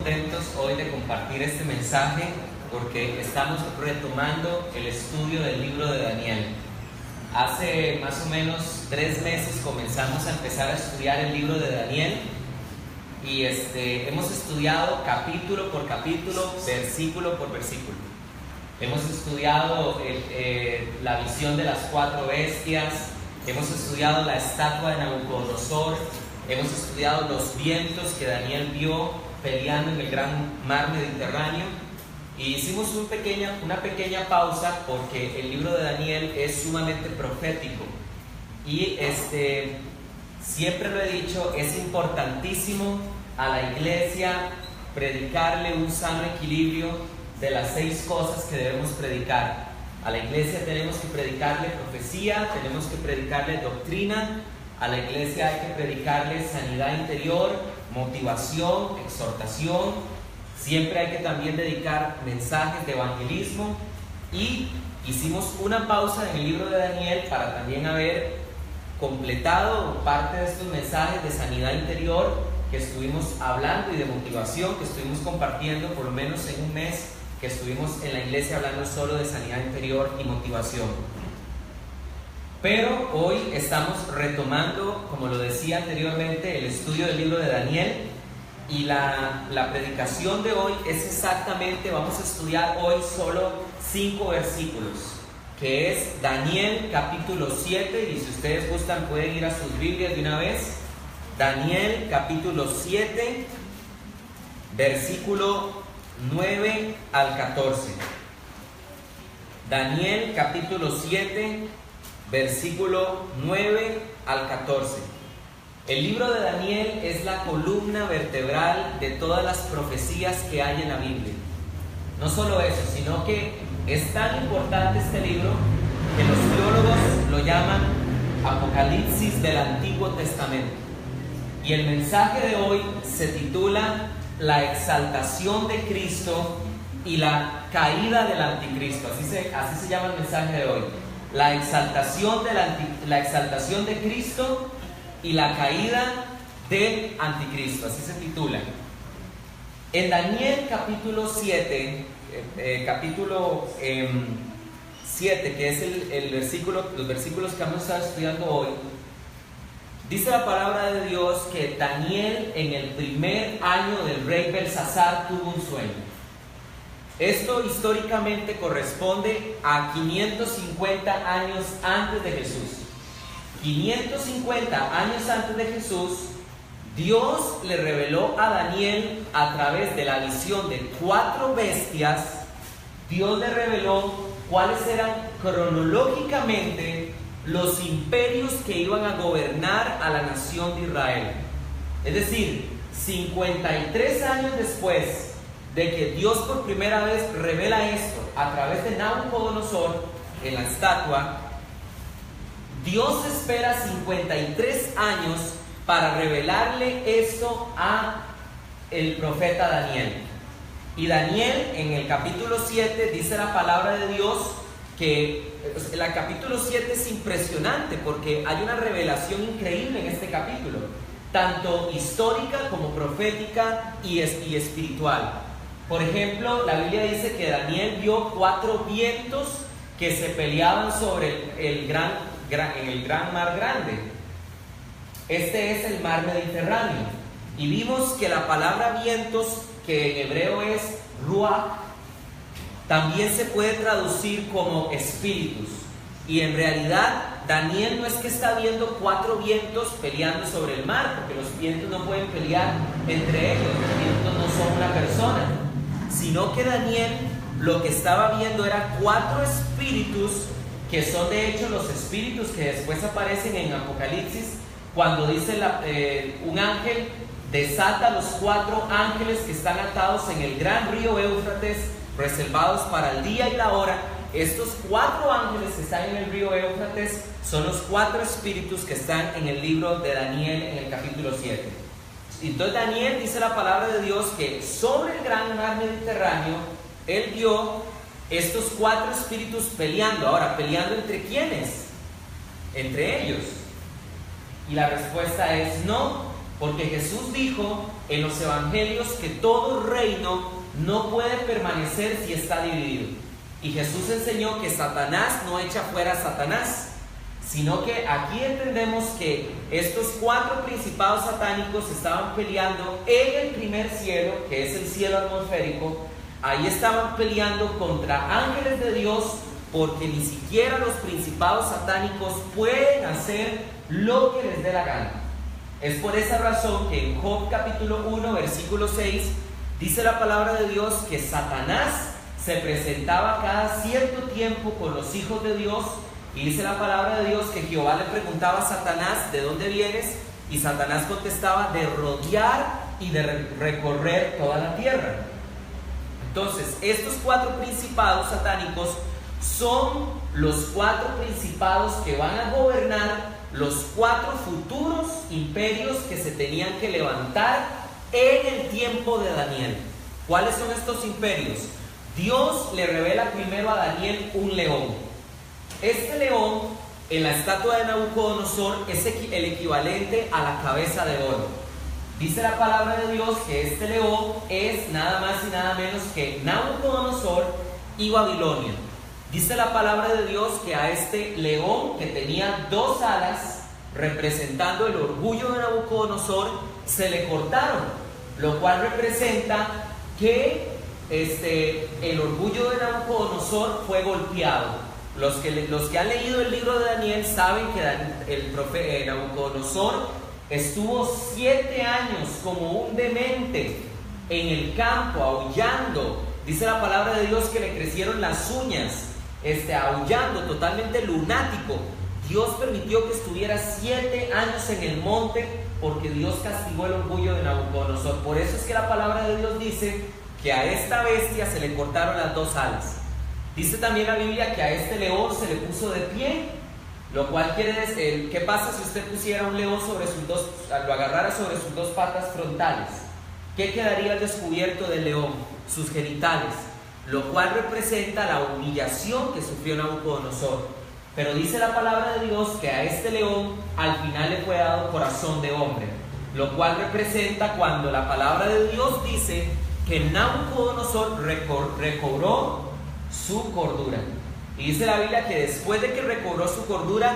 Contentos hoy de compartir este mensaje porque estamos retomando el estudio del libro de Daniel. Hace más o menos 3 meses comenzamos a empezar a estudiar el libro de Daniel y hemos estudiado capítulo por capítulo, versículo por versículo. Hemos estudiado la visión de las 4 bestias, hemos estudiado la estatua de Nabucodonosor, hemos estudiado los vientos que Daniel vio peleando en el gran mar Mediterráneo, y hicimos una pequeña pausa porque el libro de Daniel es sumamente profético y siempre lo he dicho, es importantísimo a la iglesia predicarle un sano equilibrio de las 6 cosas que debemos predicar. A la iglesia tenemos que predicarle profecía, tenemos que predicarle doctrina, a la iglesia hay que predicarle sanidad interior, motivación, exhortación. Siempre hay que también dedicar mensajes de evangelismo, y hicimos una pausa en el libro de Daniel para también haber completado parte de estos mensajes de sanidad interior que estuvimos hablando y de motivación que estuvimos compartiendo por lo menos en un mes que estuvimos en la iglesia hablando solo de sanidad interior y motivación. Pero hoy estamos retomando, como lo decía anteriormente, el estudio del libro de Daniel, y la predicación de hoy es exactamente, vamos a estudiar hoy solo 5 versículos, que es Daniel capítulo 7, y si ustedes gustan pueden ir a sus Biblias de una vez. Daniel capítulo 7, versículo 9 al 14. Daniel capítulo 7, versículo 9 al 14. El libro de Daniel es la columna vertebral de todas las profecías que hay en la Biblia. No solo eso, sino que es tan importante este libro que los teólogos lo llaman Apocalipsis del Antiguo Testamento. Y el mensaje de hoy se titula La exaltación de Cristo y la caída del anticristo. Así se llama el mensaje de hoy. La exaltación de Cristo y la caída del anticristo, así se titula. En Daniel capítulo 7, que es los versículos que vamos a estar estudiando hoy, dice la palabra de Dios que Daniel en el primer año del rey Belsasar tuvo un sueño. Esto históricamente corresponde a 550 años antes de Jesús. 550 años antes de Jesús, Dios le reveló a Daniel a través de la visión de 4 bestias. Dios le reveló cuáles eran cronológicamente los imperios que iban a gobernar a la nación de Israel. Es decir, 53 años después de que Dios por primera vez revela esto a través de Nabucodonosor en la estatua, Dios espera 53 años para revelarle esto a el profeta Daniel. Y Daniel en el capítulo 7 dice la palabra de Dios que el capítulo 7 es impresionante porque hay una revelación increíble en este capítulo, tanto histórica como profética y espiritual. Por ejemplo, la Biblia dice que Daniel vio 4 vientos que se peleaban sobre en el gran mar grande. Este es el mar Mediterráneo, y vimos que la palabra vientos, que en hebreo es ruach, también se puede traducir como espíritus. Y en realidad Daniel no es que está viendo 4 vientos peleando sobre el mar, porque los vientos no pueden pelear entre ellos, los vientos no son una persona, sino que Daniel lo que estaba viendo era 4 espíritus, que son de hecho los espíritus que después aparecen en Apocalipsis, cuando dice un ángel desata los 4 ángeles que están atados en el gran río Éufrates, reservados para el día y la hora. Estos 4 ángeles que están en el río Éufrates son los 4 espíritus que están en el libro de Daniel en el capítulo 7. Entonces Daniel dice la palabra de Dios que sobre el gran mar Mediterráneo él vio estos 4 espíritus peleando. Ahora, ¿peleando entre quiénes? Entre ellos. Y la respuesta es no, Porque Jesús dijo en los evangelios que todo reino no puede permanecer si está dividido. Y Jesús enseñó que Satanás no echa fuera a Satanás, sino que aquí entendemos que estos 4 principados satánicos estaban peleando en el primer cielo, que es el cielo atmosférico. Ahí estaban peleando contra ángeles de Dios, porque ni siquiera los principados satánicos pueden hacer lo que les dé la gana. Es por esa razón que en Job capítulo 1 versículo 6 dice la palabra de Dios que Satanás se presentaba cada cierto tiempo con los hijos de Dios, y dice la palabra de Dios que Jehová le preguntaba a Satanás: ¿de dónde vienes? Y Satanás contestaba: de rodear y de recorrer toda la tierra. Entonces, estos 4 principados satánicos son los 4 principados que van a gobernar los 4 futuros imperios que se tenían que levantar en el tiempo de Daniel. ¿Cuáles son estos imperios? Dios le revela primero a Daniel un león. Este león, en la estatua de Nabucodonosor, es el equivalente a la cabeza de oro. Dice la palabra de Dios que este león es nada más y nada menos que Nabucodonosor y Babilonia. Dice la palabra de Dios que a este león, que tenía 2 alas, representando el orgullo de Nabucodonosor, se le cortaron, lo cual representa que el orgullo de Nabucodonosor fue golpeado. Los que han leído el libro de Daniel saben que el profeta Nabucodonosor estuvo 7 años como un demente en el campo, aullando. Dice la palabra de Dios que le crecieron las uñas, aullando, totalmente lunático. Dios permitió que estuviera 7 años en el monte, porque Dios castigó el orgullo de Nabucodonosor. Por eso es que la palabra de Dios dice que a esta bestia se le cortaron las 2 alas. Dice también la Biblia que a este león se le puso de pie, lo cual quiere decir, ¿qué pasa si usted pusiera un león lo agarrara sobre sus 2 patas frontales? ¿Qué quedaría al descubierto del león? Sus genitales, lo cual representa la humillación que sufrió Nabucodonosor. Pero dice la palabra de Dios que a este león al final le fue dado corazón de hombre, lo cual representa cuando la palabra de Dios dice que Nabucodonosor recobró su cordura. Y dice la Biblia que después de que recobró su cordura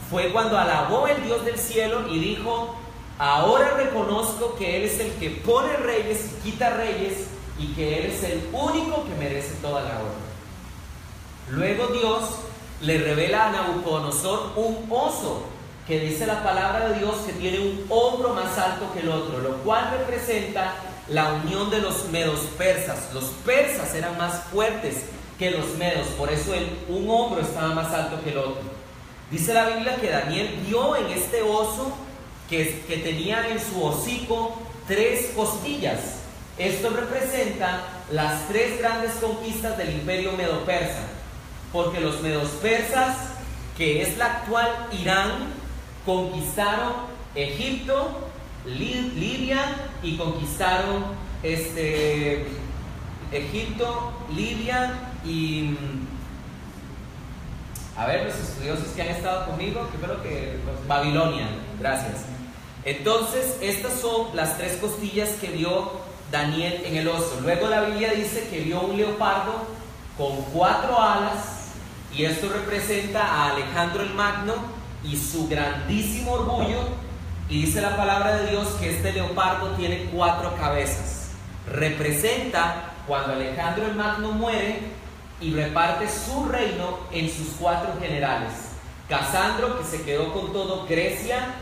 fue cuando alabó el Dios del cielo y dijo: ahora reconozco que Él es el que pone reyes y quita reyes, y que Él es el único que merece toda la honra. Luego Dios le revela a Nabucodonosor un oso, que dice la palabra de Dios que tiene un hombro más alto que el otro, lo cual representa la unión de los medos persas. Los persas eran más fuertes que los medos, por eso un hombro estaba más alto que el otro. Dice la Biblia que Daniel vio en este oso que tenía en su hocico 3 costillas. Esto representa las 3 grandes conquistas del imperio medo-persa, porque los medos persas, que es la actual Irán, conquistaron Egipto, Libia, y conquistaron Egipto, Libia y los estudiosos que han estado conmigo, que creo que Babilonia, gracias. Entonces estas son las 3 costillas que vio Daniel en el oso. Luego la Biblia dice que vio un leopardo con 4 alas, y esto representa a Alejandro el Magno y su grandísimo orgullo. Y dice la palabra de Dios que este leopardo tiene 4 cabezas. Representa cuando Alejandro el Magno muere y reparte su reino en sus 4 generales. Casandro, que se quedó con todo Grecia,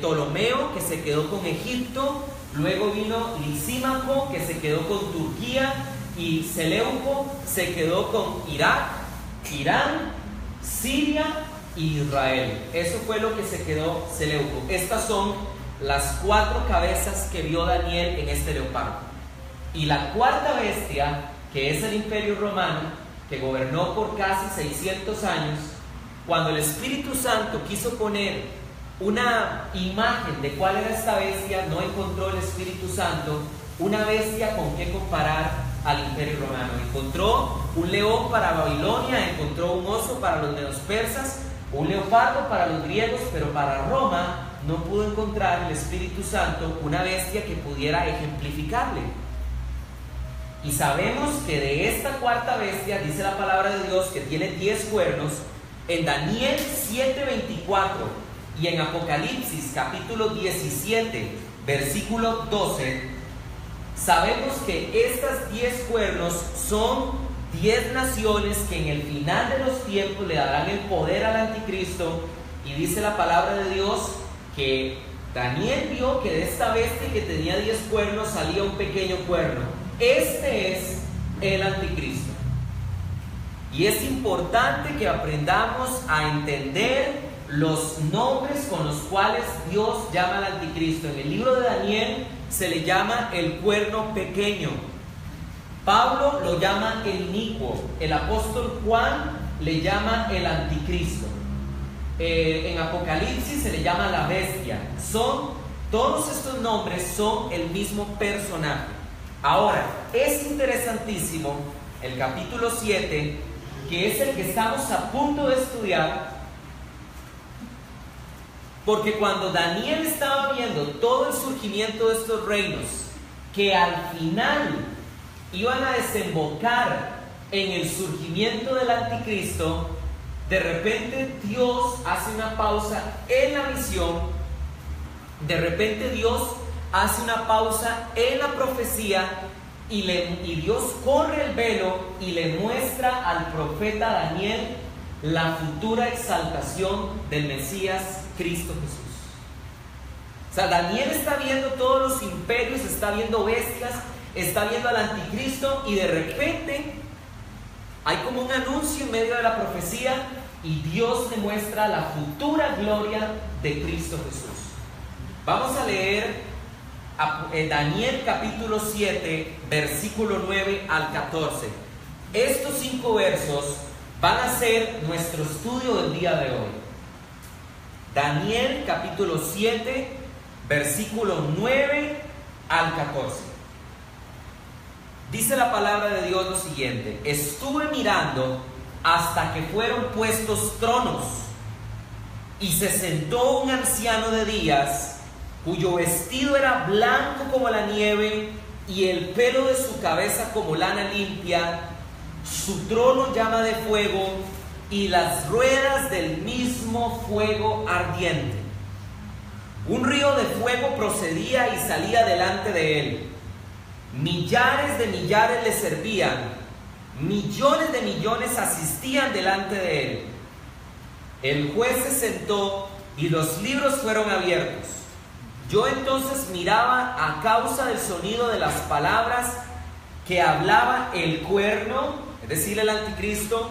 Ptolomeo, que se quedó con Egipto, luego vino Lisímaco, que se quedó con Turquía, y Seleuco se quedó con Irak, Irán, Siria y Israel. Eso fue lo que se quedó Seleuco. Estas son las 4 cabezas que vio Daniel en este leopardo. Y la 4ª bestia, que es el Imperio Romano, que gobernó por casi 600 años, cuando el Espíritu Santo quiso poner una imagen de cuál era esta bestia, no encontró el Espíritu Santo una bestia con que comparar al Imperio Romano. Encontró un león para Babilonia, encontró un oso para los medos persas, un leopardo para los griegos, pero para Roma no pudo encontrar el Espíritu Santo una bestia que pudiera ejemplificarle. Y sabemos que de esta cuarta bestia, dice la palabra de Dios, que tiene 10 cuernos, en Daniel 7:24 y en Apocalipsis capítulo 17, versículo 12, sabemos que estas 10 cuernos son 10 naciones que en el final de los tiempos le darán el poder al anticristo. Y dice la palabra de Dios que Daniel vio que de esta bestia que tenía 10 cuernos salía un pequeño cuerno. Este es el anticristo. Y es importante que aprendamos a entender los nombres con los cuales Dios llama al anticristo. En el libro de Daniel se le llama el cuerno pequeño. Pablo lo llama el inicuo. El apóstol Juan le llama el anticristo. En Apocalipsis se le llama la bestia. Todos estos nombres son el mismo personaje. Ahora, es interesantísimo el capítulo 7, que es el que estamos a punto de estudiar, porque cuando Daniel estaba viendo todo el surgimiento de estos reinos, que al final iban a desembocar en el surgimiento del anticristo, de repente Dios hace una pausa en la misión, de repente Dios hace una pausa en la profecía y Dios corre el velo y le muestra al profeta Daniel la futura exaltación del Mesías Cristo Jesús. O sea, Daniel está viendo todos los imperios, está viendo bestias, está viendo al anticristo, y de repente hay como un anuncio en medio de la profecía y Dios le muestra la futura gloria de Cristo Jesús. Vamos a leer Daniel capítulo 7, versículo 9 al 14. Estos 5 versos van a ser nuestro estudio del día de hoy. Daniel capítulo 7, versículo 9 al 14. Dice la palabra de Dios lo siguiente: estuve mirando hasta que fueron puestos tronos, y se sentó un anciano de días, cuyo vestido era blanco como la nieve, y el pelo de su cabeza como lana limpia. Su trono llama de fuego, y las ruedas del mismo fuego ardiente. Un río de fuego procedía y salía delante de él. Millares de millares le servían, millones de millones asistían delante de él. El juez se sentó y los libros fueron abiertos. Yo entonces miraba a causa del sonido de las palabras que hablaba el cuerno, es decir, el anticristo.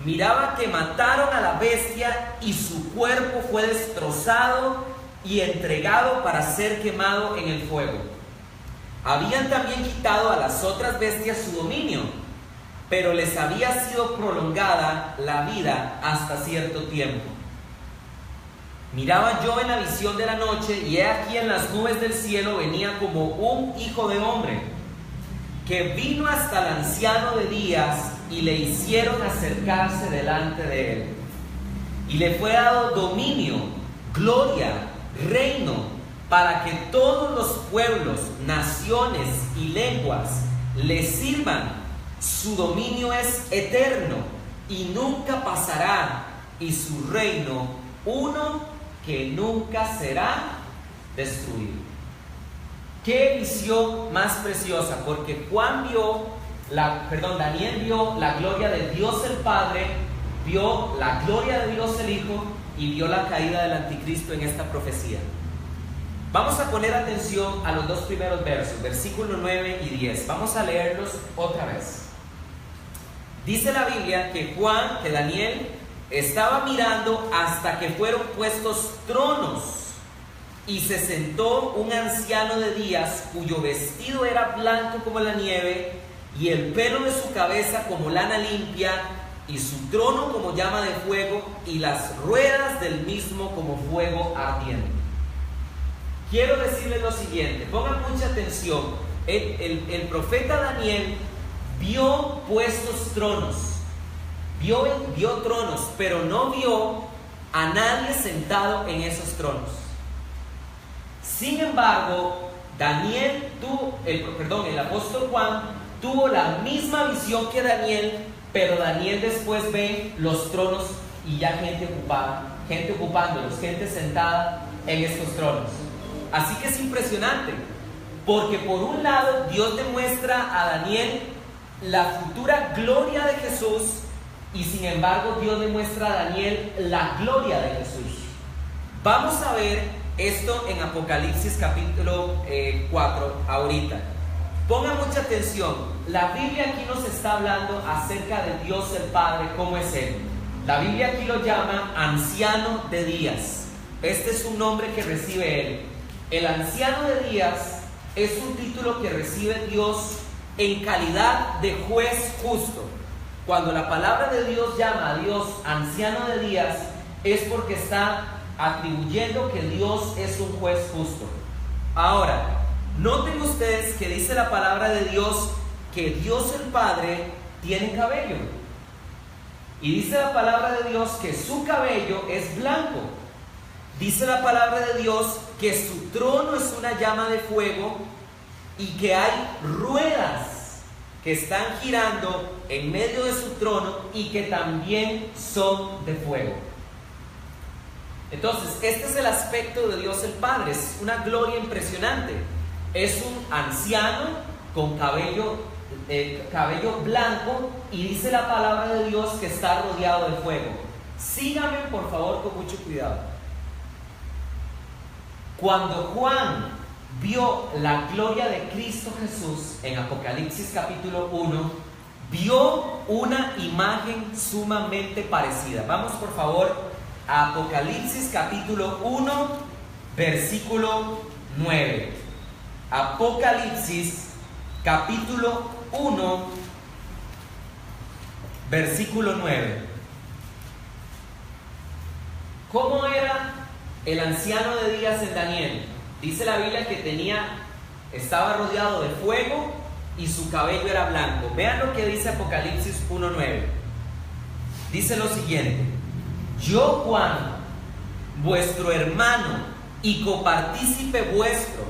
Miraba que mataron a la bestia y su cuerpo fue destrozado y entregado para ser quemado en el fuego. Habían también quitado a las otras bestias su dominio, pero les había sido prolongada la vida hasta cierto tiempo. Miraba yo en la visión de la noche, y he aquí en las nubes del cielo venía como un hijo de hombre, que vino hasta el anciano de días y le hicieron acercarse delante de él. Y le fue dado dominio, gloria, reino, para que todos los pueblos, naciones y lenguas le sirvan. Su dominio es eterno y nunca pasará, y su reino uno que nunca será destruido. Qué visión más preciosa, porque Daniel vio la gloria de Dios el Padre, vio la gloria de Dios el Hijo y vio la caída del anticristo en esta profecía. Vamos a poner atención a los 2 primeros versos, versículos 9 y 10. Vamos a leerlos otra vez. Dice la Biblia que Daniel estaba mirando hasta que fueron puestos tronos, y se sentó un anciano de días, cuyo vestido era blanco como la nieve, y el pelo de su cabeza como lana limpia, y su trono como llama de fuego, y las ruedas del mismo como fuego ardiente. Quiero decirles lo siguiente, pongan mucha atención. El profeta Daniel vio puestos tronos, vio tronos, pero no vio a nadie sentado en esos tronos. Sin embargo, el apóstol Juan tuvo la misma visión que Daniel, pero Daniel después ve los tronos y ya gente ocupándolos, gente sentada en estos tronos. Así que es impresionante, porque por un lado Dios demuestra a Daniel la futura gloria de Jesús, y sin embargo Dios demuestra a Daniel la gloria de Jesús. Vamos a ver esto en Apocalipsis capítulo 4 ahorita. Pongan mucha atención. La Biblia aquí nos está hablando acerca de Dios el Padre, cómo es Él. La Biblia aquí lo llama anciano de días. Este es un nombre que recibe Él. El anciano de días es un título que recibe Dios en calidad de juez justo. Cuando la palabra de Dios llama a Dios anciano de días, es porque está atribuyendo que Dios es un juez justo. Ahora, noten ustedes que dice la palabra de Dios que Dios el Padre tiene cabello. Y dice la palabra de Dios que su cabello es blanco. Dice la palabra de Dios que su trono es una llama de fuego y que hay ruedas que están girando en medio de su trono y que también son de fuego. Entonces, este es el aspecto de Dios el Padre. Es una gloria impresionante. Es un anciano con cabello blanco, y dice la palabra de Dios que está rodeado de fuego. Síganme por favor con mucho cuidado. Cuando Juan vio la gloria de Cristo Jesús en Apocalipsis capítulo 1, vio una imagen sumamente parecida. Vamos por favor a Apocalipsis capítulo 1 versículo 9. Apocalipsis capítulo 1 versículo 9. ¿Cómo era el anciano de días en Daniel? Dice la Biblia que estaba rodeado de fuego y su cabello era blanco. Vean lo que dice Apocalipsis 1:9. Dice lo siguiente: yo, Juan, vuestro hermano y copartícipe vuestro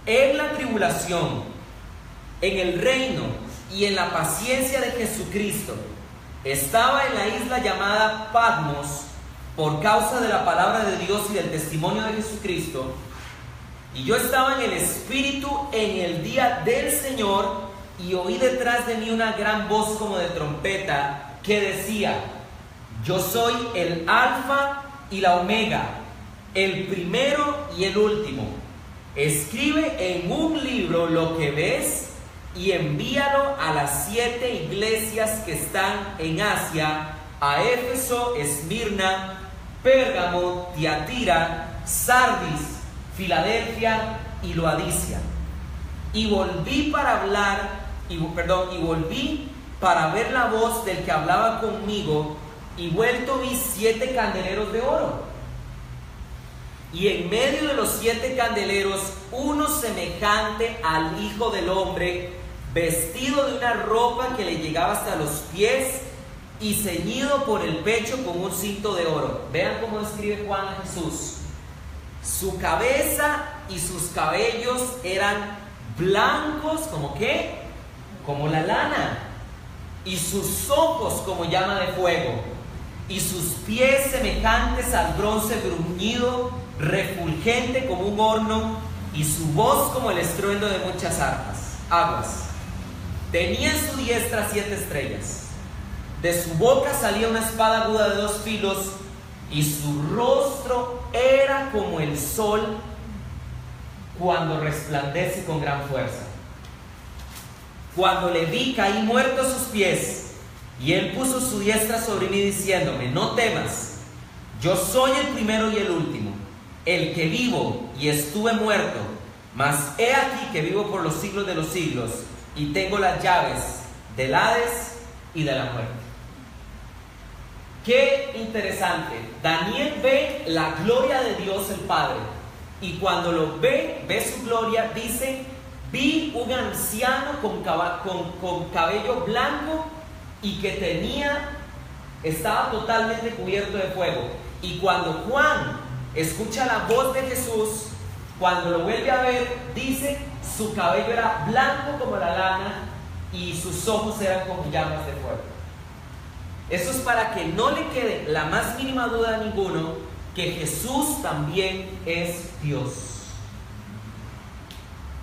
en la tribulación, en el reino y en la paciencia de Jesucristo, estaba en la isla llamada Patmos por causa de la palabra de Dios y del testimonio de Jesucristo. Y yo estaba en el Espíritu en el día del Señor, y oí detrás de mí una gran voz como de trompeta que decía: yo soy el Alfa y la Omega, el primero y el último. Escribe en un libro lo que ves y envíalo a las 7 iglesias que están en Asia: a Éfeso, Esmirna, Pérgamo, Tiatira, Sardis, Filadelfia y Laodicea. Y volví para ver la voz del que hablaba conmigo, y vuelto vi 7 candeleros de oro, y en medio de los 7 candeleros uno semejante al Hijo del Hombre, vestido de una ropa que le llegaba hasta los pies y ceñido por el pecho con un cinto de oro. Vean cómo describe Juan a Jesús. Su cabeza y sus cabellos eran blancos, ¿como qué? Como la lana, y sus ojos como llama de fuego, y sus pies semejantes al bronce bruñido, refulgente como un horno, y su voz como el estruendo de muchas aguas. Tenía en su diestra 7 estrellas. De su boca salía una espada aguda de 2 filos, y su rostro era como el sol cuando resplandece con gran fuerza. Cuando le vi, caí muerto a sus pies, y él puso su diestra sobre mí diciéndome: no temas, yo soy el primero y el último, el que vivo y estuve muerto, mas he aquí que vivo por los siglos de los siglos, y tengo las llaves del Hades y de la muerte. Qué interesante. Daniel ve la gloria de Dios el Padre, y cuando lo ve su gloria, dice: vi un anciano con cabello blanco y que estaba totalmente cubierto de fuego. Y cuando Juan escucha la voz de Jesús, Cuando lo vuelve a ver, dice, su cabello era blanco como la lana y sus ojos eran como llamas de fuego. Eso es para que no le quede la más mínima duda a ninguno que Jesús también es Dios.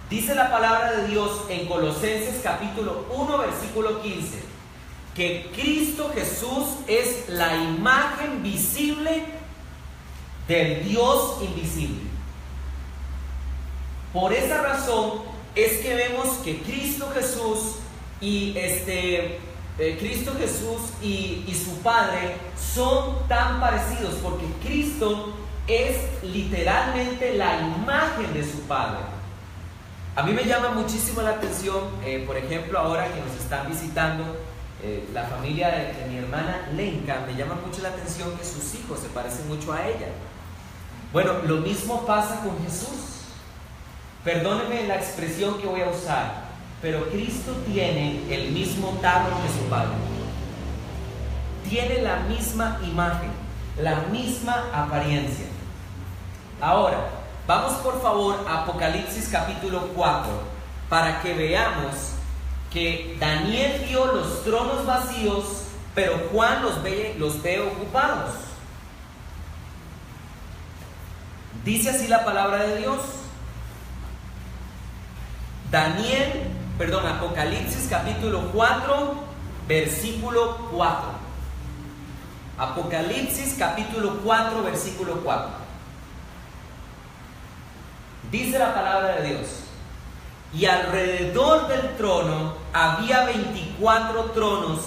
Dice la palabra de Dios en Colosenses capítulo 1 versículo 15 que Cristo Jesús es la imagen visible del Dios invisible. Por esa razón es que vemos que Cristo Jesús y su Padre son tan parecidos, porque Cristo es literalmente la imagen de su Padre. A mí me llama muchísimo la atención, por ejemplo, ahora que nos están visitando la familia de mi hermana Lenka, me llama mucho la atención que sus hijos se parecen mucho a ella. Bueno, lo mismo pasa con Jesús. Perdónenme la expresión que voy a usar, pero Cristo tiene el mismo tarro que su Padre. Tiene la misma imagen, la misma apariencia. Ahora, vamos por favor a Apocalipsis capítulo 4 para que veamos que Daniel vio los tronos vacíos, pero Juan los ve ocupados. Dice así la palabra de Dios. Apocalipsis capítulo 4, versículo 4. Apocalipsis capítulo 4, versículo 4. Dice la palabra de Dios: y alrededor del trono había 24 tronos,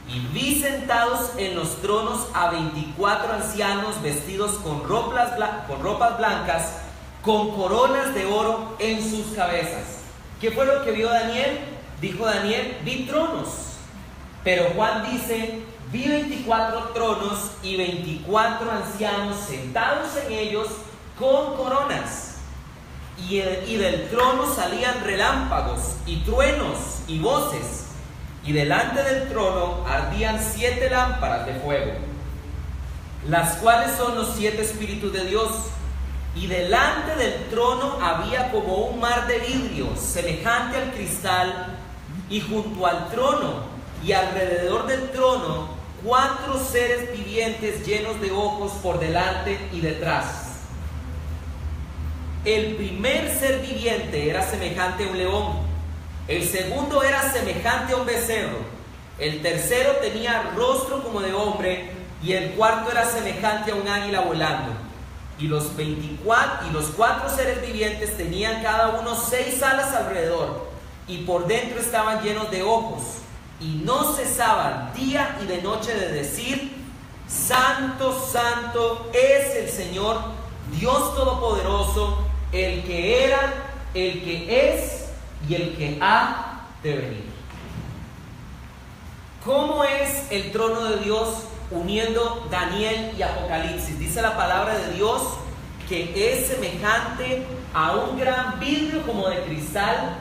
y vi sentados en los tronos a 24 ancianos vestidos con ropas blancas, con coronas de oro en sus cabezas. ¿Qué fue lo que vio Daniel? Dijo Daniel, vi tronos. Pero Juan dice, vi 24 tronos y 24 ancianos sentados en ellos con coronas. Y del trono salían relámpagos y truenos y voces. Y delante del trono ardían 7 lámparas de fuego, las cuales son los 7 espíritus de Dios. Y delante del trono había como un mar de vidrio, semejante al cristal, y junto al trono y alrededor del trono 4 seres vivientes llenos de ojos por delante y detrás. El primer ser viviente era semejante a un león, el segundo era semejante a un becerro, el tercero tenía rostro como de hombre, y el cuarto era semejante a un águila volando. Y los 4 seres vivientes tenían cada uno 6 alas alrededor, y por dentro estaban llenos de ojos, y no cesaban día y de noche de decir: Santo, Santo es el Señor, Dios Todopoderoso, el que era, el que es y el que ha de venir. ¿Cómo es el trono de Dios uniendo Daniel y Apocalipsis? Dice la palabra de Dios que es semejante a un gran vidrio como de cristal,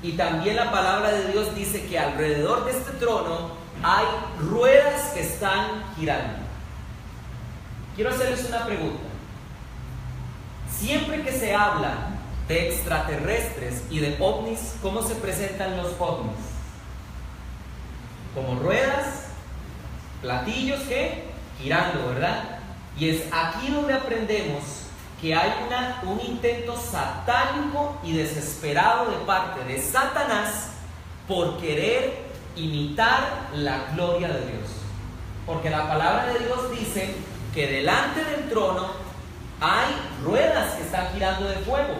y también la palabra de Dios dice que alrededor de este trono hay ruedas que están girando. Quiero hacerles una pregunta. Siempre que se habla de extraterrestres y de ovnis, ¿cómo se presentan los ovnis? Como ruedas, platillos que girando, ¿verdad? Y es aquí donde aprendemos que hay un intento satánico y desesperado de parte de Satanás por querer imitar la gloria de Dios. Porque la palabra de Dios dice que delante del trono hay ruedas que están girando de fuego.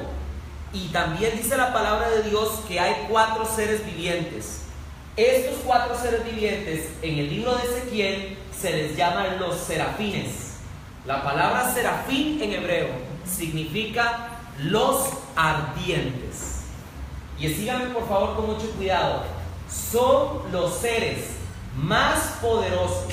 Y también dice la palabra de Dios que hay 4 seres vivientes. Estos 4 seres vivientes en el libro de Ezequiel se les llaman los serafines. La palabra serafín en hebreo significa los ardientes. Y síganme por favor con mucho cuidado. Son los seres más poderosos,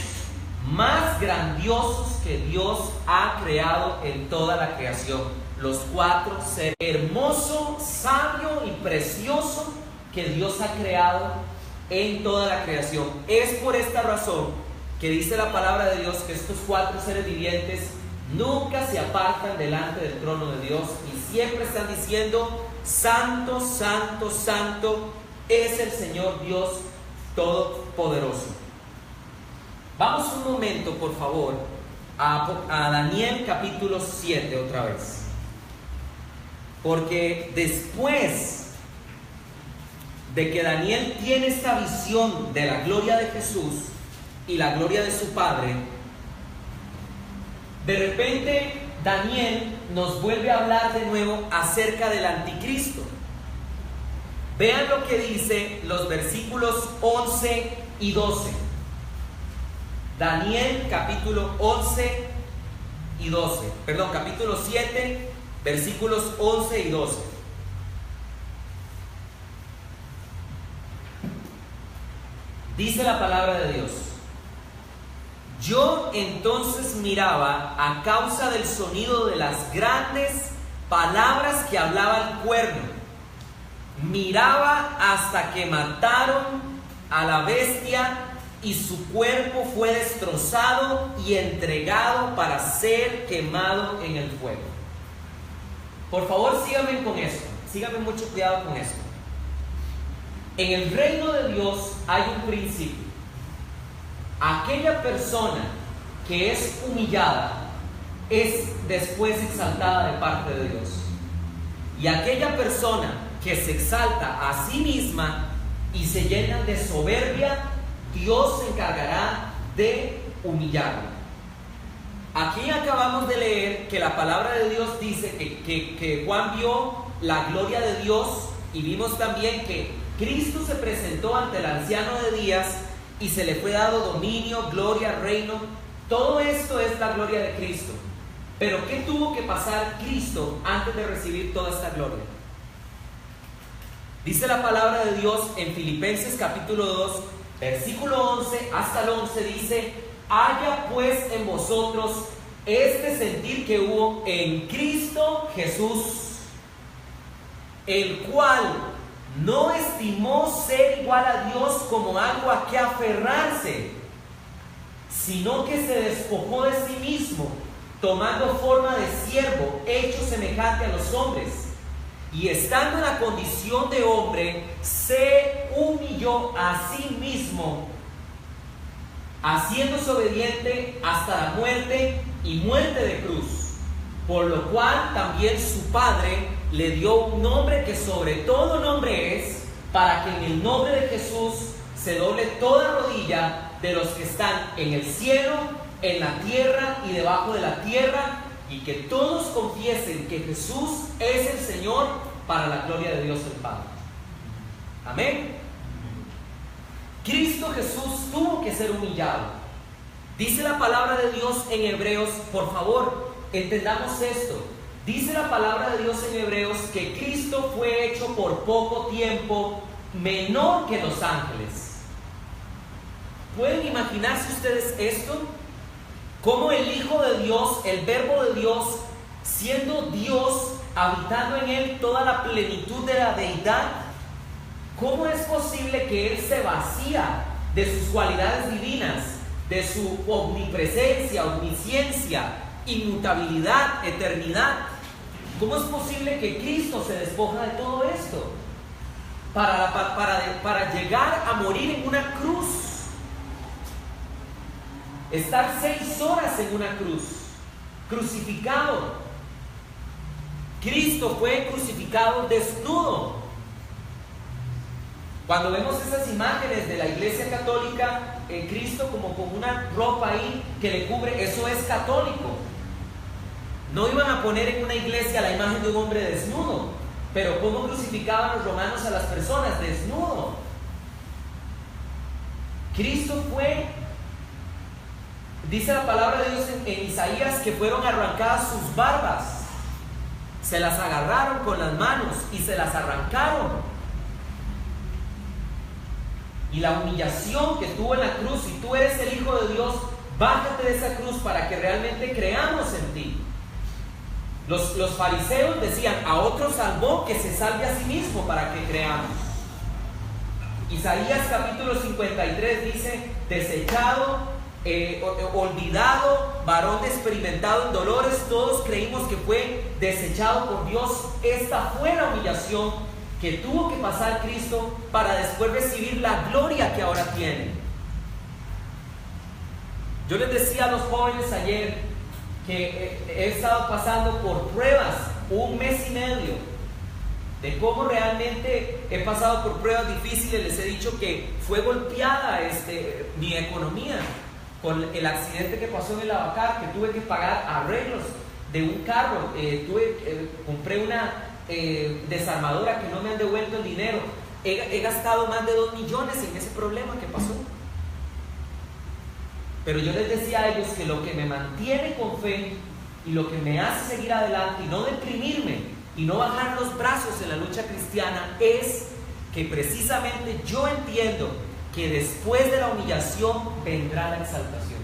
más grandiosos que Dios ha creado en toda la creación. Los 4 seres, hermoso, sabio y precioso que Dios ha creado en toda la creación. Es por esta razón que dice la palabra de Dios que estos 4 seres vivientes nunca se apartan delante del trono de Dios y siempre están diciendo: Santo, Santo, Santo es el Señor Dios Todopoderoso. Vamos un momento, por favor, a Daniel capítulo 7 otra vez. Porque después de que Daniel tiene esta visión de la gloria de Jesús y la gloria de su Padre, de repente Daniel nos vuelve a hablar de nuevo acerca del anticristo. Vean lo que dice los versículos 11 y 12. Daniel capítulo 11 y 12. Perdón, capítulo 7, versículos 11 y 12. Dice la palabra de Dios: yo entonces miraba a causa del sonido de las grandes palabras que hablaba el cuerno. Miraba hasta que mataron a la bestia y su cuerpo fue destrozado y entregado para ser quemado en el fuego. Por favor, síganme con esto. Síganme mucho cuidado con esto. En el reino de Dios hay un principio. Aquella persona que es humillada es después exaltada de parte de Dios. Y aquella persona que se exalta a sí misma y se llena de soberbia, Dios se encargará de humillarla. Aquí acabamos de leer que la palabra de Dios dice que Juan vio la gloria de Dios, y vimos también que Cristo se presentó ante el anciano de días y se le fue dado dominio, gloria, reino. Todo esto es la gloria de Cristo. Pero ¿qué tuvo que pasar Cristo antes de recibir toda esta gloria? Dice la palabra de Dios en Filipenses capítulo 2, versículo 11 hasta el 11, dice: haya pues en vosotros este sentir que hubo en Cristo Jesús, el cual no estimó ser igual a Dios como algo a que aferrarse, sino que se despojó de sí mismo, tomando forma de siervo, hecho semejante a los hombres, y estando en la condición de hombre, se humilló a sí mismo, haciéndose obediente hasta la muerte y muerte de cruz, por lo cual también su Padre le dio un nombre que sobre todo nombre es, para que en el nombre de Jesús se doble toda rodilla de los que están en el cielo, en la tierra y debajo de la tierra, y que todos confiesen que Jesús es el Señor, para la gloria de Dios el Padre. Amén. Cristo Jesús tuvo que ser humillado. Dice la palabra de Dios en Hebreos, por favor, entendamos esto. Dice la palabra de Dios en Hebreos que Cristo fue hecho por poco tiempo menor que los ángeles. ¿Pueden imaginarse ustedes esto? Cómo el Hijo de Dios, el Verbo de Dios, siendo Dios, habitando en él toda la plenitud de la deidad, ¿cómo es posible que él se vacía de sus cualidades divinas, de su omnipresencia, omnisciencia, inmutabilidad, eternidad? ¿Cómo es posible que Cristo se despoja de todo esto para llegar a morir en una cruz? Estar 6 horas en una cruz, crucificado. Cristo fue crucificado desnudo. Cuando vemos esas imágenes de la Iglesia Católica, en Cristo como con una ropa ahí que le cubre, eso es católico. No iban a poner en una iglesia la imagen de un hombre desnudo, pero ¿cómo crucificaban los romanos a las personas? Desnudo. Cristo fue, dice la palabra de Dios en Isaías, que fueron arrancadas sus barbas. Se las agarraron con las manos y se las arrancaron. Y la humillación que tuvo en la cruz: si tú eres el Hijo de Dios, bájate de esa cruz para que realmente creamos en ti. Los fariseos decían: a otro salvó, que se salve a sí mismo para que creamos. Isaías capítulo 53 dice: desechado olvidado, varón experimentado en dolores, todos creímos que fue desechado por Dios. Esta fue la humillación que tuvo que pasar Cristo para después recibir la gloria que ahora tiene. Yo les decía a los jóvenes ayer que he estado pasando por pruebas 1 mes y medio, de cómo realmente he pasado por pruebas difíciles. Les he dicho que fue golpeada mi economía con el accidente que pasó en el Lavacar, que tuve que pagar arreglos de un carro, compré una desarmadora que no me han devuelto el dinero. He gastado más de 2 millones en ese problema que pasó. Pero yo les decía a ellos que lo que me mantiene con fe y lo que me hace seguir adelante y no deprimirme y no bajar los brazos en la lucha cristiana es que precisamente yo entiendo que después de la humillación vendrá la exaltación.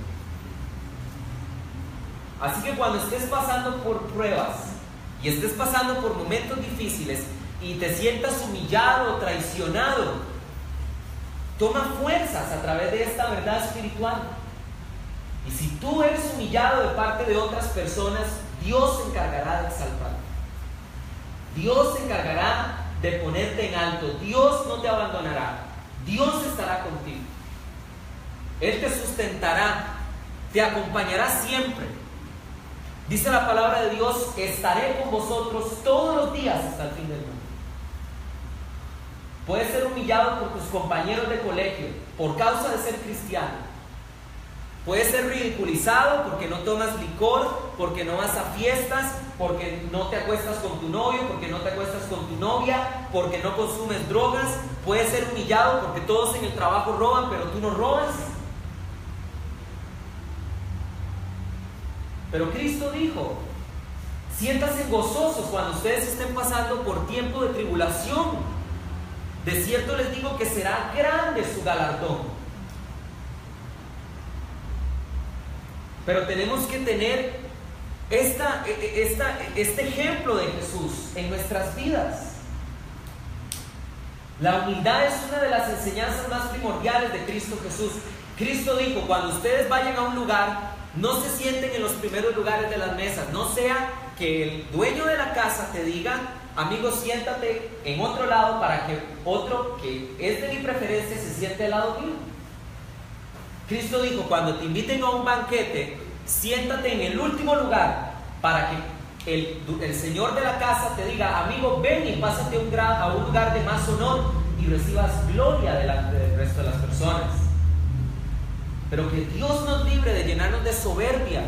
Así que cuando estés pasando por pruebas y estés pasando por momentos difíciles y te sientas humillado o traicionado, toma fuerzas a través de esta verdad espiritual. Y si tú eres humillado de parte de otras personas, Dios se encargará de exaltarte. Dios se encargará de ponerte en alto. Dios no te abandonará. Dios estará contigo. Él te sustentará, te acompañará siempre. Dice la palabra de Dios: estaré con vosotros todos los días hasta el fin del mundo. Puedes ser humillado por tus compañeros de colegio por causa de ser cristiano. Puedes ser ridiculizado porque no tomas licor, porque no vas a fiestas, porque no te acuestas con tu novio, porque no te acuestas con tu novia, porque no consumes drogas. Puedes ser humillado porque todos en el trabajo roban, pero tú no robas. Pero Cristo dijo: siéntanse gozosos cuando ustedes estén pasando por tiempo de tribulación. De cierto les digo que será grande su galardón. Pero tenemos que tener este ejemplo de Jesús en nuestras vidas. La humildad es una de las enseñanzas más primordiales de Cristo Jesús. Cristo dijo: cuando ustedes vayan a un lugar, no se sienten en los primeros lugares de las mesas. No sea que el dueño de la casa te diga: amigo, siéntate en otro lado, para que otro que es de mi preferencia se siente al lado mío. Cristo dijo: cuando te inviten a un banquete, siéntate en el último lugar, para que el señor de la casa te diga: amigo, ven y pásate a un lugar de más honor y recibas gloria delante del resto de las personas. Pero que Dios nos libre de llenarnos de soberbia,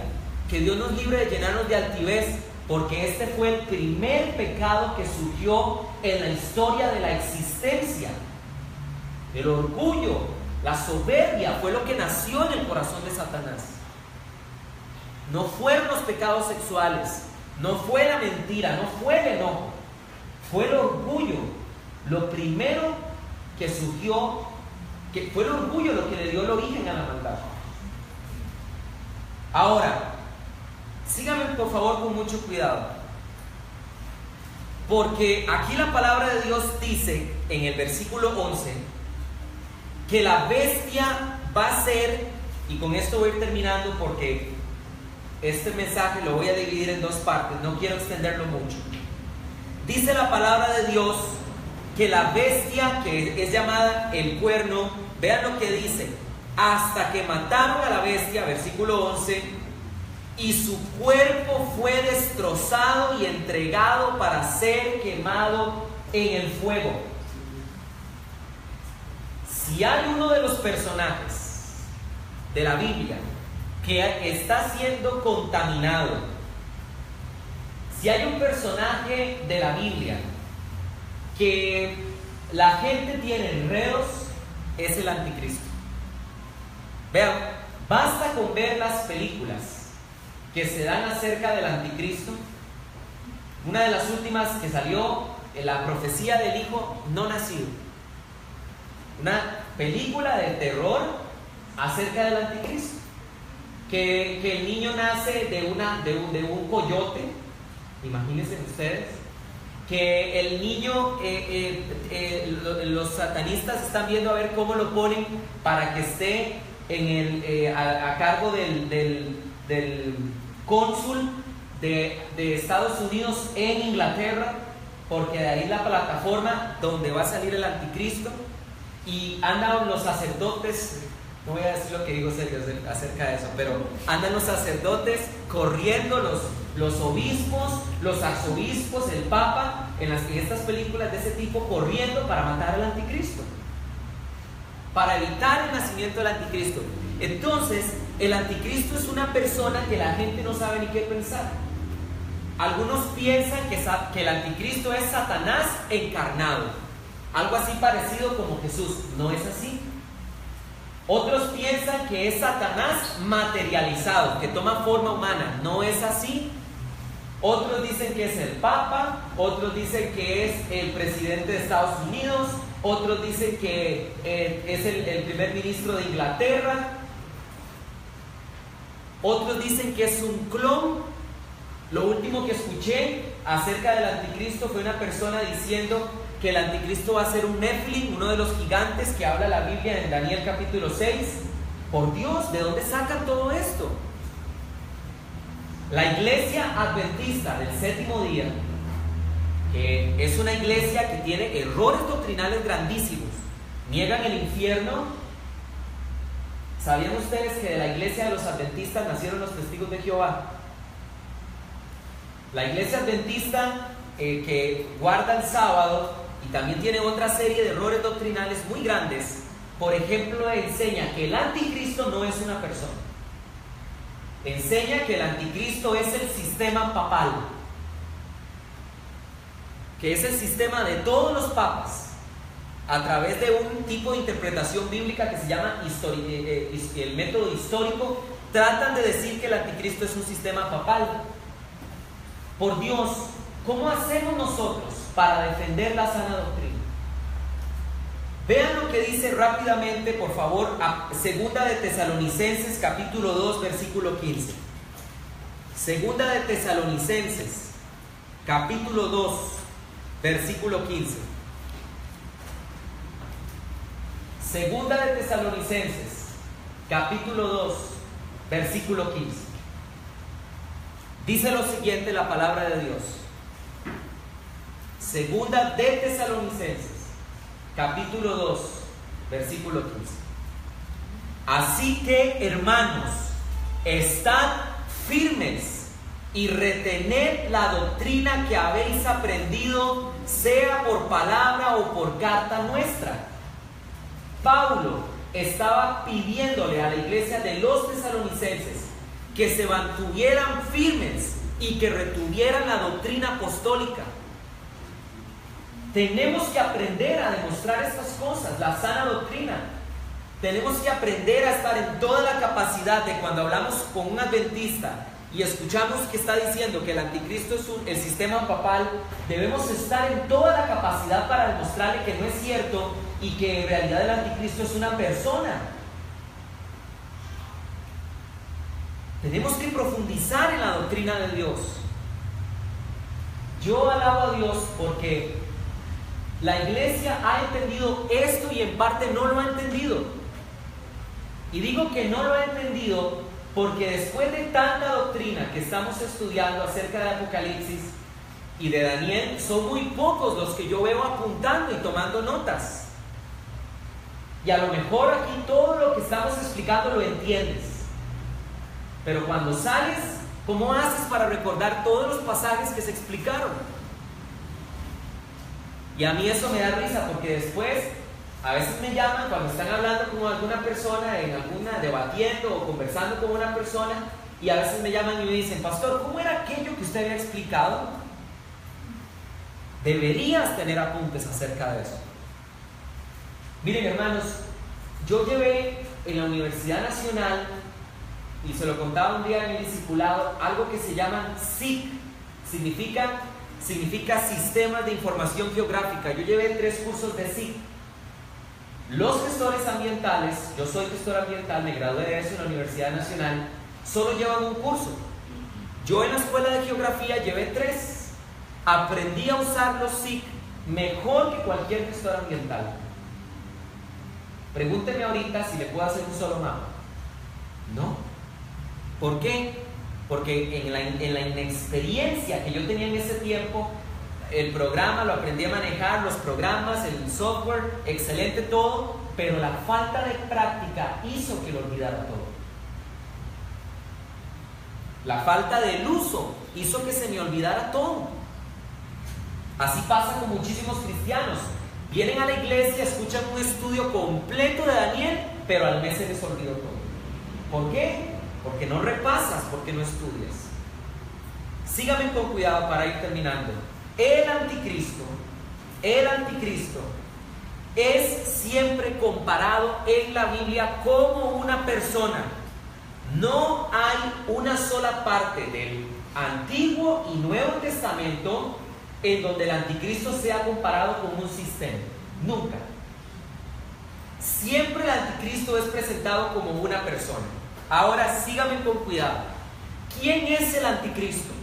que Dios nos libre de llenarnos de altivez, porque este fue el primer pecado que surgió en la historia de la existencia. El orgullo, la soberbia fue lo que nació en el corazón de Satanás. No fueron los pecados sexuales, no fue la mentira, no fue el enojo, fue el orgullo. Lo primero que surgió, que fue el orgullo lo que le dio el origen a la maldad. Ahora, síganme por favor con mucho cuidado, porque aquí la palabra de Dios dice en el versículo 11 que la bestia va a ser, y con esto voy a ir terminando porque este mensaje lo voy a dividir en 2 partes, no quiero extenderlo mucho. Dice la palabra de Dios que la bestia, que es llamada el cuerno, vean lo que dice: hasta que mataron a la bestia, versículo 11, y su cuerpo fue destrozado y entregado para ser quemado en el fuego. Si hay uno de los personajes de la Biblia que está siendo contaminado, si hay un personaje de la Biblia que la gente tiene enredos, es el anticristo. Vean, basta con ver las películas que se dan acerca del anticristo. Una de las últimas que salió, la profecía del hijo no nacido, una película de terror acerca del anticristo, que el niño nace de un coyote. Imagínense ustedes que el niño, los satanistas están viendo a ver cómo lo ponen para que esté a cargo del cónsul de Estados Unidos en Inglaterra, porque de ahí la plataforma donde va a salir el anticristo. Y andan los sacerdotes, no voy a decir lo que digo serio acerca de eso, pero andan los sacerdotes corriendo, los obispos, los arzobispos, el papa, en estas películas de ese tipo, corriendo para matar al anticristo, para evitar el nacimiento del anticristo. Entonces, el anticristo es una persona que la gente no sabe ni qué pensar. Algunos piensan que el anticristo es Satanás encarnado, algo así parecido como Jesús. No es así. Otros piensan que es Satanás materializado, que toma forma humana. No es así. Otros dicen que es el Papa, otros dicen que es el presidente de Estados Unidos, otros dicen que es el primer ministro de Inglaterra, otros dicen que es un clon. Lo último que escuché acerca del anticristo fue una persona diciendo que el anticristo va a ser un Nephilim, uno de los gigantes que habla la Biblia en Daniel capítulo 6. Por Dios, ¿de dónde sacan todo esto? La iglesia adventista del séptimo día, que es una iglesia que tiene errores doctrinales grandísimos, niegan el infierno. ¿Sabían ustedes que de la iglesia de los adventistas nacieron los testigos de Jehová? La iglesia adventista que guarda el sábado y también tiene otra serie de errores doctrinales muy grandes. Por ejemplo, enseña que el anticristo no es una persona. Enseña que el anticristo es el sistema papal, que es el sistema de todos los papas, a través de un tipo de interpretación bíblica que se llama el método histórico. Tratan de decir que el anticristo es un sistema papal. Por Dios, ¿cómo hacemos nosotros para defender la sana doctrina? Vean lo que dice rápidamente, por favor, Segunda de Tesalonicenses capítulo 2, versículo 15. Segunda de Tesalonicenses capítulo 2, versículo 15. Segunda de Tesalonicenses capítulo 2, versículo 15. Dice lo siguiente la palabra de Dios. Segunda de Tesalonicenses capítulo 2, versículo 15. Así que, hermanos, estad firmes y retened la doctrina que habéis aprendido, sea por palabra o por carta nuestra. Pablo estaba pidiéndole a la iglesia de los tesalonicenses que se mantuvieran firmes y que retuvieran la doctrina apostólica. Tenemos que aprender a demostrar estas cosas, la sana doctrina. Tenemos que aprender a estar en toda la capacidad de cuando hablamos con un adventista y escuchamos que está diciendo que el anticristo es el sistema papal, debemos estar en toda la capacidad para demostrarle que no es cierto y que en realidad el anticristo es una persona. Tenemos que profundizar en la doctrina de Dios. Yo alabo a Dios porque la iglesia ha entendido esto y en parte no lo ha entendido. Y digo que no lo ha entendido porque después de tanta doctrina que estamos estudiando acerca de Apocalipsis y de Daniel, son muy pocos los que yo veo apuntando y tomando notas. Y a lo mejor aquí todo lo que estamos explicando lo entiendes. Pero cuando sales, ¿cómo haces para recordar todos los pasajes que se explicaron? Y a mí eso me da risa porque después a veces me llaman cuando están hablando con alguna persona, debatiendo o conversando con una persona, y a veces me llaman y me dicen: pastor, ¿cómo era aquello que usted había explicado? Deberías tener apuntes acerca de eso. Miren, hermanos, yo llevé en la Universidad Nacional, y se lo contaba un día en mi discipulado, algo que se llaman SIG. Significa Sistemas de Información Geográfica. Yo llevé 3 cursos de SIG. Los gestores ambientales, yo soy gestor ambiental, me gradué de eso en la Universidad Nacional, solo llevan un curso. Yo en la escuela de geografía llevé 3. Aprendí a usar los SIG mejor que cualquier gestor ambiental. Pregúnteme ahorita si le puedo hacer un solo mapa. No. ¿Por qué? Porque en la inexperiencia que yo tenía en ese tiempo, el programa lo aprendí a manejar, los programas, el software, excelente todo, pero la falta de práctica hizo que lo olvidara todo. La falta del uso hizo que se me olvidara todo. Así pasa con muchísimos cristianos. Vienen a la iglesia, escuchan un estudio completo de Daniel, pero al mes se les olvidó todo. ¿Por qué? Porque no repasas, porque no estudias. Síganme con cuidado para ir terminando. El anticristo es siempre comparado en la Biblia como una persona. No hay una sola parte del Antiguo y Nuevo Testamento en donde el anticristo sea comparado con un sistema. Nunca. Siempre el anticristo es presentado como una persona. Ahora síganme con cuidado. ¿Quién es el anticristo?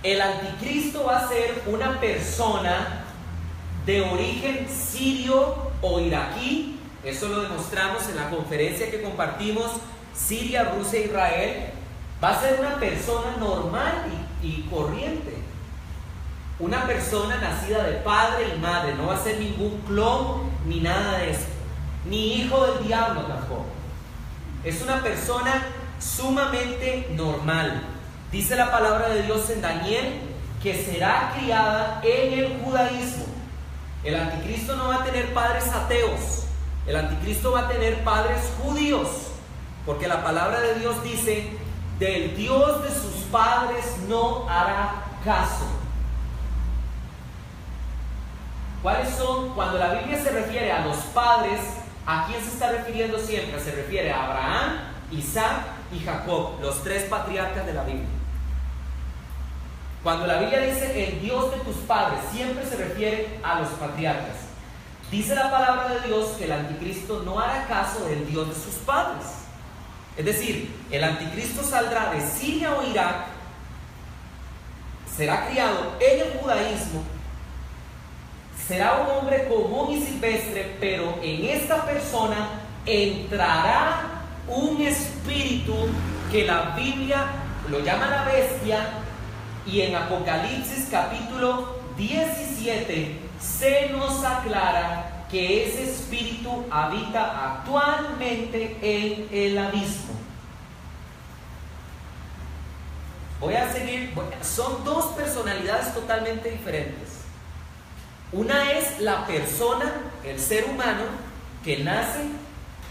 El anticristo va a ser una persona de origen sirio o iraquí. Eso lo demostramos en la conferencia que compartimos, Siria, Rusia, Israel. Va a ser una persona normal y corriente. Una persona nacida de padre y madre. No va a ser ningún clon ni nada de eso. Ni hijo del diablo tampoco. Es una persona sumamente normal. Dice la palabra de Dios en Daniel que será criada en el judaísmo. El anticristo no va a tener padres ateos. El anticristo va a tener padres judíos. Porque la palabra de Dios dice: del Dios de sus padres no hará caso. ¿Cuáles son? Cuando la Biblia se refiere a los padres, ¿a quién se está refiriendo siempre? Se refiere a Abraham, Isaac y Jacob, los tres patriarcas de la Biblia. Cuando la Biblia dice el Dios de tus padres, siempre se refiere a los patriarcas. Dice la palabra de Dios que el anticristo no hará caso del Dios de sus padres. Es decir, el anticristo saldrá de Siria o Irak, será criado en el judaísmo, será un hombre común y silvestre, pero en esta persona entrará un espíritu que la Biblia lo llama la bestia, y en Apocalipsis capítulo 17 se nos aclara que ese espíritu habita actualmente en el abismo. Voy a seguir. Son dos personalidades totalmente diferentes. Una es la persona, el ser humano, que nace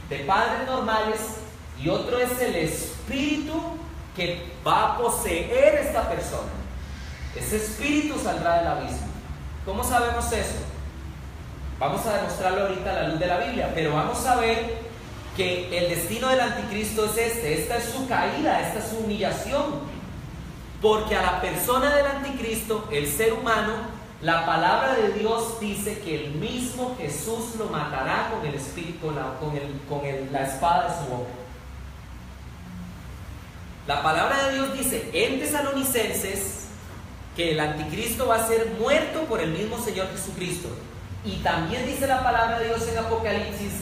de padres normales, y otro es el espíritu que va a poseer esta persona. Ese espíritu saldrá del abismo. ¿Cómo sabemos eso? Vamos a demostrarlo ahorita a la luz de la Biblia, pero vamos a ver que el destino del anticristo es esta es su caída, esta es su humillación, porque a la persona del anticristo, el ser humano, la palabra de Dios dice que el mismo Jesús lo matará con el espíritu, la espada de su boca. La palabra de Dios dice en Tesalonicenses que el anticristo va a ser muerto por el mismo Señor Jesucristo. Y también dice la palabra de Dios en Apocalipsis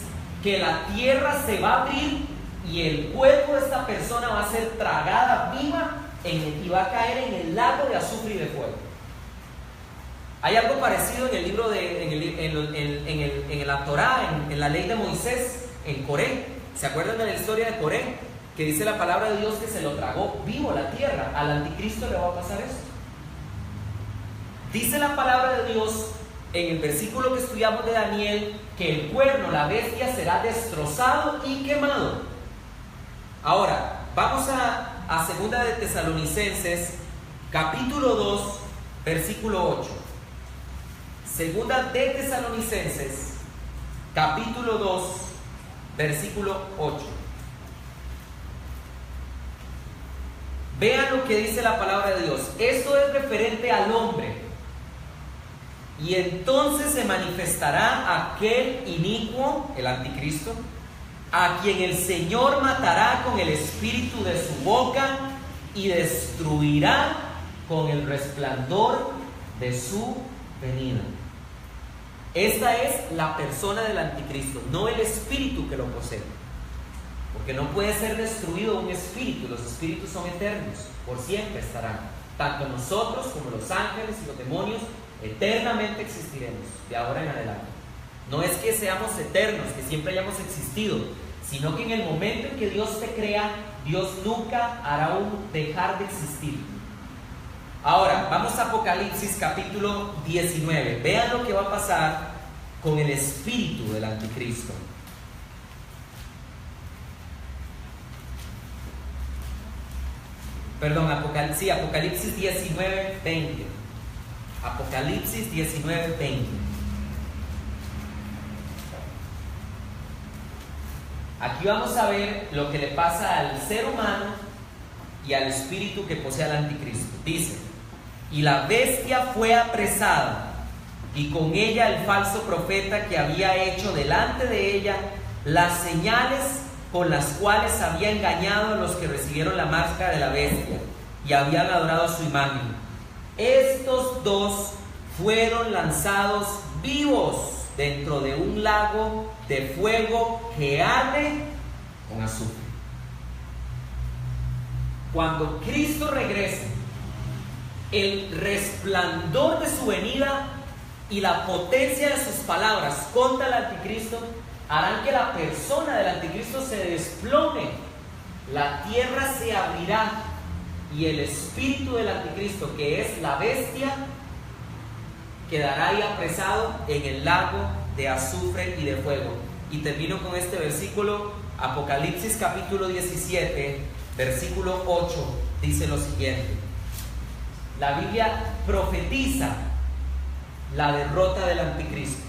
que la tierra se va a abrir y el cuerpo de esta persona va a ser tragada viva y va a caer en el lago de azufre y de fuego. Hay algo parecido en el libro en la Torá, en la ley de Moisés, en Coré. ¿Se acuerdan de la historia de Coré? Que dice la palabra de Dios que se lo tragó vivo la tierra. Al anticristo le va a pasar eso. Dice la palabra de Dios en el versículo que estudiamos de Daniel que el cuerno, la bestia, será destrozado y quemado. Ahora, vamos a segunda de Tesalonicenses, capítulo 2, versículo 8. Segunda de Tesalonicenses, capítulo 2, versículo 8. Vean lo que dice la palabra de Dios. Esto es referente al hombre. Y entonces se manifestará aquel inicuo, el anticristo, a quien el Señor matará con el espíritu de su boca y destruirá con el resplandor de su venida. Esta es la persona del anticristo, no el espíritu que lo posee. porque no puede ser destruido un espíritu. Los espíritus son eternos, por siempre estarán. Tanto nosotros como los ángeles y los demonios eternamente existiremos de ahora en adelante. No es que seamos eternos, que siempre hayamos existido, sino que en el momento en que Dios te crea, Dios nunca hará un dejar de existir. Ahora, vamos a Apocalipsis capítulo 19. Vean lo que va a pasar con el espíritu del anticristo. Perdón, Apocalipsis 19, 20. Apocalipsis 19, 20. Aquí vamos a ver lo que le pasa al ser humano y al espíritu que posee al anticristo. Dice: y la bestia fue apresada, y con ella el falso profeta que había hecho delante de ella las señales con las cuales había engañado a los que recibieron la marca de la bestia y habían adorado su imagen. Estos dos fueron lanzados vivos dentro de un lago de fuego que arde con azufre. Cuando Cristo regrese, el resplandor de su venida y la potencia de sus palabras contra el anticristo harán que la persona del anticristo se desplome. La tierra se abrirá y el espíritu del anticristo, que es la bestia, quedará ahí apresado en el lago de azufre y de fuego. Y termino con este versículo. Apocalipsis capítulo 17, versículo 8, dice lo siguiente: la Biblia profetiza la derrota del anticristo.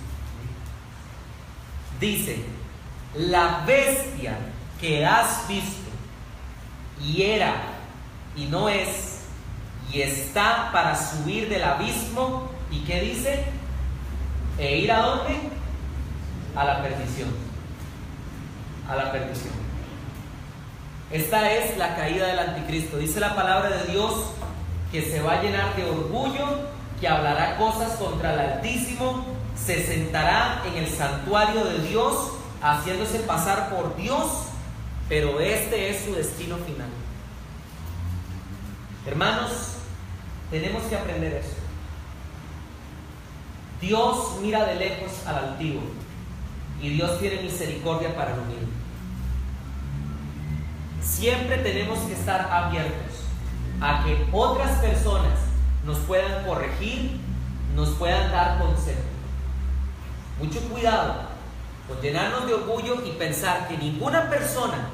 Dice: la bestia que has visto y era y no es y está para subir del abismo. ¿Y qué dice? ¿E ir a dónde? A la perdición. A la perdición. Esta es la caída del anticristo. Dice la palabra de Dios que se va a llenar de orgullo, que hablará cosas contra el Altísimo, se sentará en el santuario de Dios, haciéndose pasar por Dios, pero este es su destino final. Hermanos, tenemos que aprender eso. Dios mira de lejos al altivo y Dios tiene misericordia para el humilde. Siempre tenemos que estar abiertos a que otras personas nos puedan corregir, nos puedan dar consejo. Mucho cuidado con llenarnos de orgullo y pensar que ninguna persona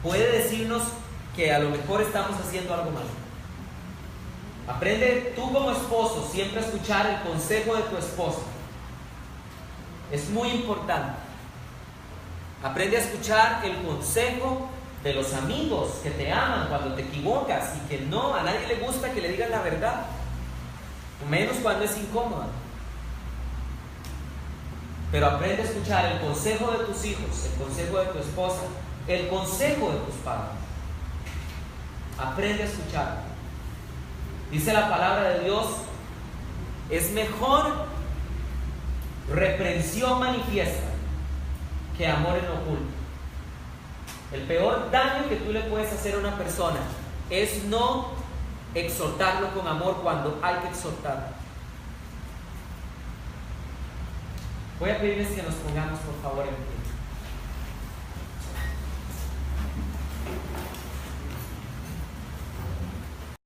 puede decirnos que a lo mejor estamos haciendo algo mal. Aprende tú como esposo siempre a escuchar el consejo de tu esposa. Es muy importante. Aprende a escuchar el consejo de los amigos que te aman cuando te equivocas y que no, a nadie le gusta que le digan la verdad, menos cuando es incómoda. Pero aprende a escuchar el consejo de tus hijos, el consejo de tu esposa, el consejo de tus padres. Aprende a escuchar. Dice la palabra de Dios: es mejor reprensión manifiesta que amor en oculto. El peor daño que tú le puedes hacer a una persona es no exhortarlo con amor cuando hay que exhortarlo. Voy a pedirles que nos pongamos por favor en pie.